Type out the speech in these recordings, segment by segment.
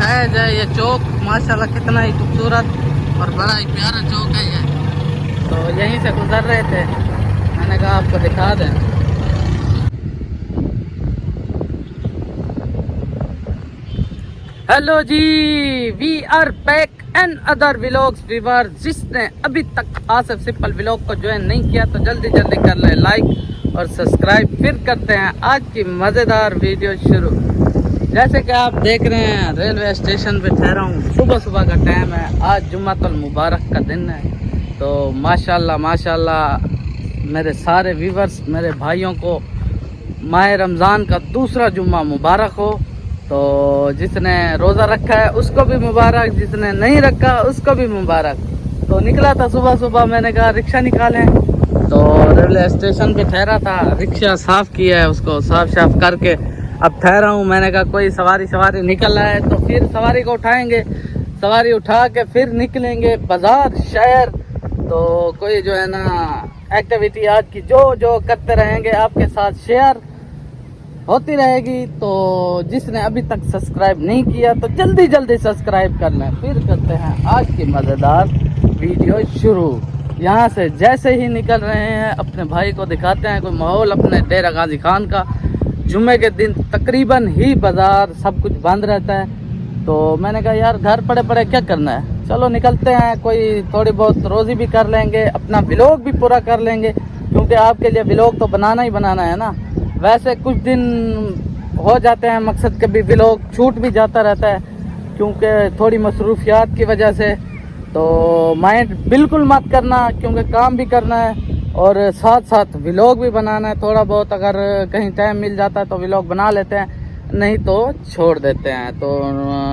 दिखाया जाए ये चौक माशाल्लाह कितना ही खूबसूरत और बड़ा ही प्यारा चौक है ये। तो यहीं से गुजर रहे थे, मैंने कहा आपको दिखा दें। हेलो जी, we are back and other vlogs viewer. जिसने अभी तक आसिफ सिंपल व्लॉग को ज्वाइन नहीं किया तो जल्दी जल्दी कर ले लाइक और सब्सक्राइब। फिर करते हैं आज की मज़ेदार वीडियो शुरू। जैसे कि आप देख रहे हैं रेलवे स्टेशन पे ठहरा हूँ, सुबह सुबह का टाइम है, आज जुम्मतुल मुबारक का दिन है। तो माशाल्लाह माशाल्लाह मेरे सारे व्यूअर्स, मेरे भाइयों को माह रमज़ान का दूसरा जुम्मा मुबारक हो। तो जिसने रोज़ा रखा है उसको भी मुबारक, जिसने नहीं रखा उसको भी मुबारक। तो निकला था सुबह सुबह, मैंने कहा रिक्शा निकालें। तो रेलवे स्टेशन पे ठहरा था, रिक्शा साफ़ किया है, उसको साफ साफ करके अब ठहरा हूँ। मैंने कहा कोई सवारी निकल आए तो फिर सवारी को उठाएंगे, सवारी उठा के फिर निकलेंगे बाज़ार शहर। तो कोई जो है ना एक्टिविटी आज की जो करते रहेंगे आपके साथ शेयर होती रहेगी। तो जिसने अभी तक सब्सक्राइब नहीं किया तो जल्दी जल्दी सब्सक्राइब कर लें। फिर करते हैं आज की मज़ेदार वीडियो शुरू। यहाँ से जैसे ही निकल रहे हैं अपने भाई को दिखाते हैं कोई माहौल अपने डेरा गाजी खान का। जुम्मे के दिन तकरीबन ही बाज़ार सब कुछ बंद रहता है। तो मैंने कहा यार घर पड़े पड़े क्या करना है, चलो निकलते हैं, कोई थोड़ी बहुत रोज़ी भी कर लेंगे, अपना व्लॉग भी पूरा कर लेंगे, क्योंकि आपके लिए व्लॉग तो बनाना ही बनाना है ना। वैसे कुछ दिन हो जाते हैं, मकसद के भी व्लॉग छूट भी जाता रहता है क्योंकि थोड़ी मसरूफियात की वजह से। तो माइंड बिल्कुल मत करना, क्योंकि काम भी करना है और साथ साथ व्लॉग भी बनाना है। थोड़ा बहुत अगर कहीं टाइम मिल जाता है तो व्लॉग बना लेते हैं, नहीं तो छोड़ देते हैं। तो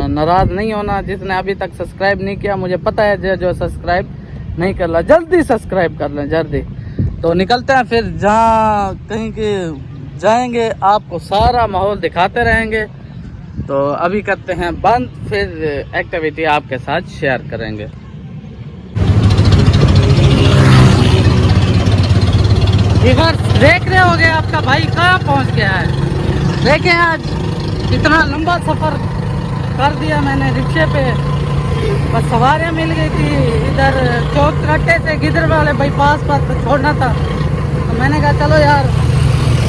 नाराज़ नहीं होना। जिसने अभी तक सब्सक्राइब नहीं किया, मुझे पता है जो सब्सक्राइब नहीं कर रहा, जल्दी सब्सक्राइब कर लें जल्दी। तो निकलते हैं, फिर जहाँ कहीं के जाएंगे आपको सारा माहौल दिखाते रहेंगे। तो अभी करते हैं बंद, फिर एक्टिविटी आपके साथ शेयर करेंगे। इधर देख रहे होंगे आपका भाई कहाँ पहुँच गया है। देखें आज इतना लंबा सफ़र कर दिया मैंने रिक्शे पे, बस सवारियाँ मिल गई थी। इधर चौक कट्टे से गिदर वाले बाईपास पर तो छोड़ना था, तो मैंने कहा चलो यार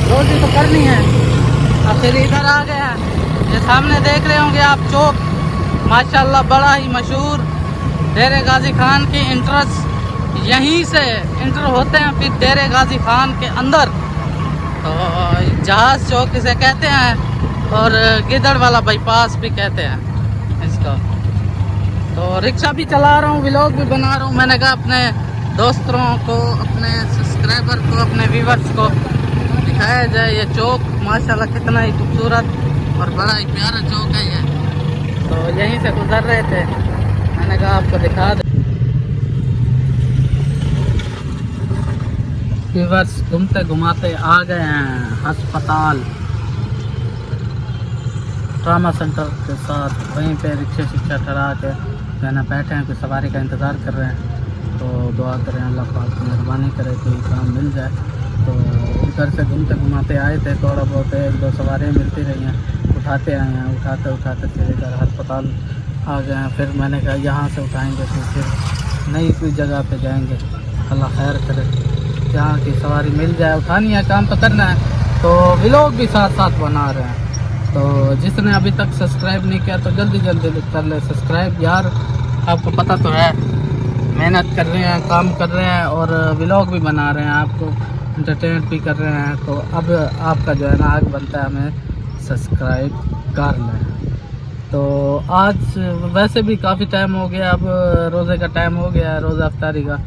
रोज़ी तो करनी है। अब फिर इधर आ गया। ये सामने देख रहे होंगे आप चौक, माशाल्लाह बड़ा ही मशहूर डेरे गाजी खान की एंट्रेंस यहीं से इंटर होते हैं, फिर डेरे गाजी खान के अंदर। तो जहाज़ चौक इसे कहते हैं और गिदड़ वाला बाईपास भी कहते हैं इसको। तो रिक्शा भी चला रहा हूँ, व्लॉग भी बना रहा हूँ। मैंने कहा अपने दोस्तों को, अपने सब्सक्राइबर को, अपने व्यूवर्स को दिखाया जाए ये चौक माशाल्लाह कितना ही खूबसूरत और बड़ा ही प्यारा चौक है ये। तो यहीं से गुजर रहे थे, मैंने कहा आपको दिखा दे। व्यूवर्स घूमते घुमाते आ गए हैं अस्पताल, ट्रामा सेंटर के साथ। वहीं पे रिक्शा शिक्षा ठहरा के कहना बैठे हैं, कोई सवारी का इंतज़ार कर रहे हैं। तो दुआ करें अल्लाह पाक की मेहरबानी करे कोई काम मिल जाए। तो उधर से घूमते घुमाते आए थे, थोड़ा बहुत एक दो सवारियाँ मिलती रही हैं, उठाते आए हैं। उठाते फिर इधर अस्पताल आ गए हैं। फिर मैंने कहा यहाँ से उठाएँगे तो फिर नई कोई जगह पे जाएंगे, अल्लाह खैर करे, जहाँ की सवारी मिल जाए। उठानी है, काम तो करना है। तो व्लॉग भी साथ साथ बना रहे हैं। तो जिसने अभी तक सब्सक्राइब नहीं किया तो जल्दी जल्दी कर ले सब्सक्राइब। यार आपको पता तो है मेहनत कर रहे हैं, काम कर रहे हैं और व्लॉग भी बना रहे हैं, आपको इंटरटेनमेंट भी कर रहे हैं। तो अब आपका जो है ना आग बनता है हमें सब्सक्राइब कर लें। तो आज वैसे भी काफ़ी टाइम हो गया, अब रोज़े का टाइम हो गया है, रोज़ा अफ्तारी का।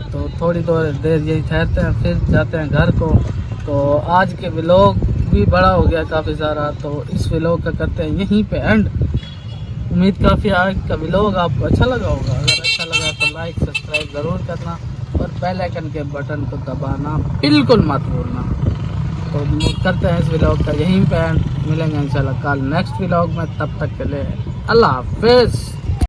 तो थोड़ी देर यही ठहरते हैं, फिर जाते हैं घर को। तो आज के व्लॉग भी बड़ा हो गया काफ़ी सारा, तो इस व्लॉग का करते हैं यहीं पे एंड। उम्मीद काफ़ी आज का व्लॉग आपको अच्छा लगा होगा। अगर अच्छा लगा तो लाइक सब्सक्राइब ज़रूर करना और बेल आइकन के बटन को दबाना बिल्कुल मत भूलना। तो करते हैं इस व्लॉग का यहीं पे एंड। मिलेंगे इंशाल्लाह कल नेक्स्ट व्लॉग में, तब तक के लिए अल्लाह हाफिज़।